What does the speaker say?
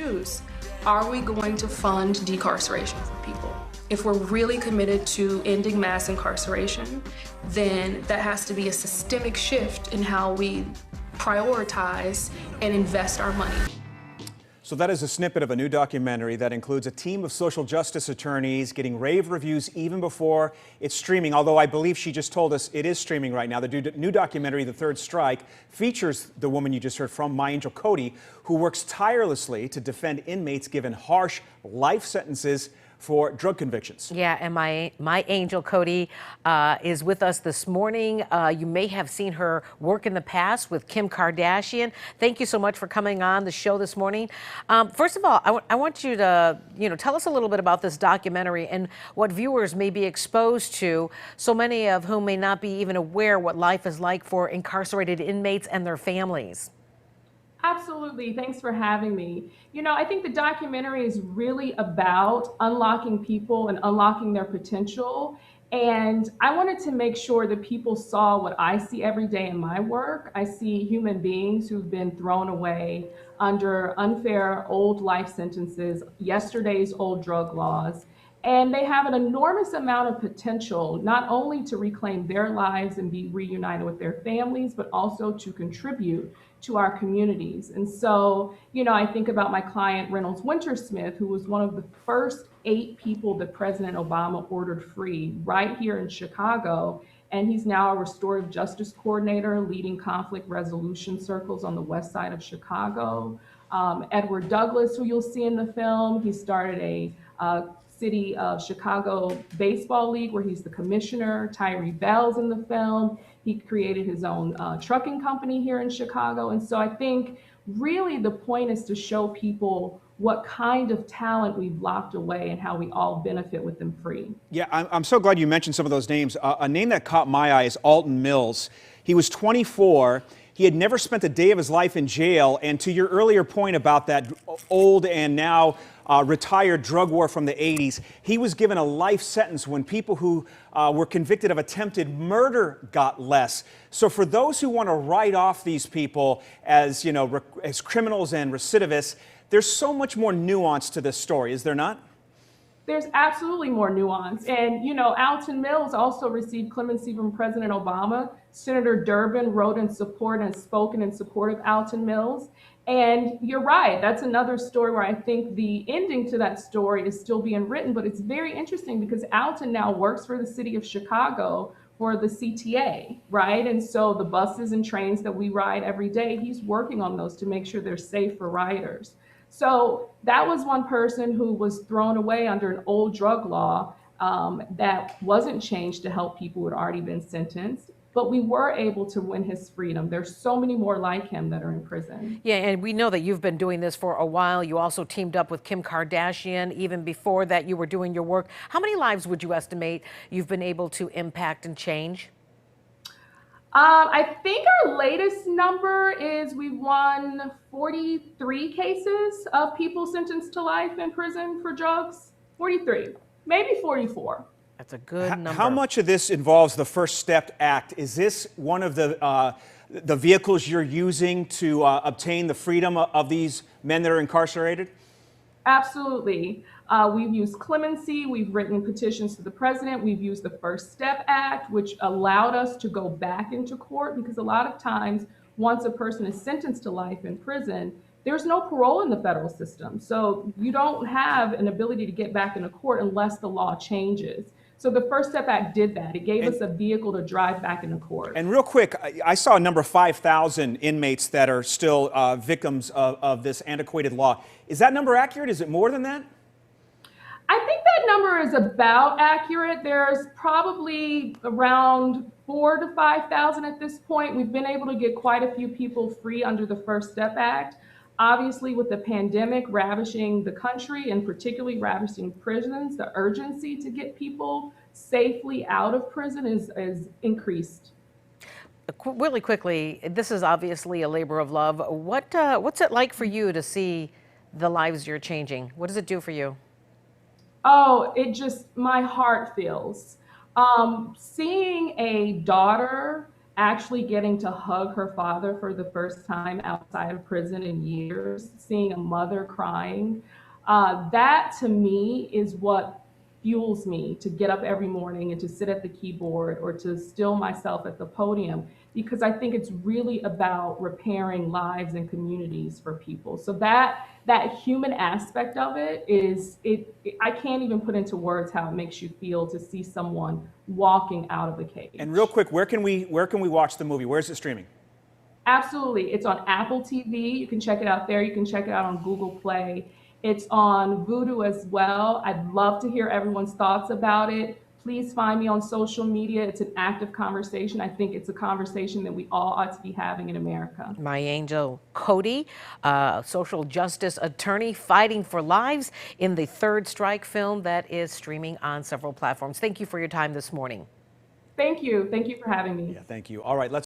choose. Are we going to fund decarceration for people? If we're really committed to ending mass incarceration, then that has to be a systemic shift in how we prioritize and invest our money. So that is a snippet of a new documentary that includes a team of social justice attorneys getting rave reviews even before it's streaming, although I believe she just told us it is streaming right now. The new documentary, The Third Strike, features the woman you just heard from, MiAngel Cody, who works tirelessly to defend inmates given harsh life sentences for drug convictions. Yeah, and MiAngel Cody is with us this morning. You may have seen her work in the past with Kim Kardashian. Thank you so much for coming on the show this morning. First of all, I want you to, tell us a little bit about this documentary and what viewers may be exposed to, so many of whom may not be even aware what life is like for incarcerated inmates and their families. Absolutely. Thanks for having me. I think the documentary is really about unlocking people and unlocking their potential. And I wanted to make sure that people saw what I see every day in my work. I see human beings who've been thrown away under unfair old life sentences, yesterday's old drug laws. And they have an enormous amount of potential, not only to reclaim their lives and be reunited with their families, but also to contribute to our communities. And so, I think about my client, Reynolds Wintersmith, who was one of the first 8 people that President Obama ordered free right here in Chicago. And he's now a restorative justice coordinator leading conflict resolution circles on the west side of Chicago. Edward Douglas, who you'll see in the film, he started a City of Chicago Baseball League where he's the commissioner. Tyree Bell's in the film. He created his own trucking company here in Chicago. And so I think really the point is to show people what kind of talent we've locked away and how we all benefit with them free. Yeah, I'm so glad you mentioned some of those names. A name that caught my eye is Alton Mills. He was 24. He had never spent a day of his life in jail. And to your earlier point about that old and now retired drug war from the 80s, he was given a life sentence when people who were convicted of attempted murder got less. So for those who want to write off these people as, as criminals and recidivists, there's so much more nuance to this story, is there not? There's absolutely more nuance. And, Alton Mills also received clemency from President Obama. Senator Durbin wrote in support and spoken in support of Alton Mills. And you're right, that's another story where I think the ending to that story is still being written, but it's very interesting because Alton now works for the city of Chicago for the CTA, right? And so the buses and trains that we ride every day, he's working on those to make sure they're safe for riders. So that was one person who was thrown away under an old drug law that wasn't changed to help people who had already been sentenced. But we were able to win his freedom. There's so many more like him that are in prison. Yeah, and we know that you've been doing this for a while. You also teamed up with Kim Kardashian. Even before that, you were doing your work. How many lives would you estimate you've been able to impact and change? I think our latest number is we've won 43 cases of people sentenced to life in prison for drugs. 43, maybe 44. That's a good number. How much of this involves the First Step Act? Is this one of the vehicles you're using to obtain the freedom of these men that are incarcerated? Absolutely. We've used clemency. We've written petitions to the president. We've used the First Step Act, which allowed us to go back into court because a lot of times, once a person is sentenced to life in prison, there's no parole in the federal system. So you don't have an ability to get back into court unless the law changes. So the First Step Act did that. It gave us a vehicle to drive back into court. And real quick, I saw a number 5,000 inmates that are still victims of this antiquated law. Is that number accurate? Is it more than that? I think that number is about accurate. There's probably around 4,000 to 5,000 at this point. We've been able to get quite a few people free under the First Step Act. Obviously, with the pandemic ravaging the country and particularly ravaging prisons, the urgency to get people safely out of prison is increased. Really quickly, this is obviously a labor of love. What's it like for you to see the lives you're changing? What does it do for you? Oh, my heart feels. Seeing a daughter actually getting to hug her father for the first time outside of prison in years, seeing a mother crying, that to me is what fuels me to get up every morning and to sit at the keyboard or to still myself at the podium, because I think it's really about repairing lives and communities for people. So that human aspect of it is I can't even put into words how it makes you feel to see someone walking out of a And real cage. quick, where can we watch the movie? Where's it streaming? Absolutely. It's on Apple TV. You can check it out there. You can check it out on Google Play. It's on Vudu as well. I'd love to hear everyone's thoughts about it. Please find me on social media. It's an active conversation. I think it's a conversation that we all ought to be having in America. MiAngel Cody, social justice attorney fighting for lives in the Third Strike film that is streaming on several platforms. Thank you for your time this morning. Thank you. Thank you for having me. Yeah, thank you. All right, let's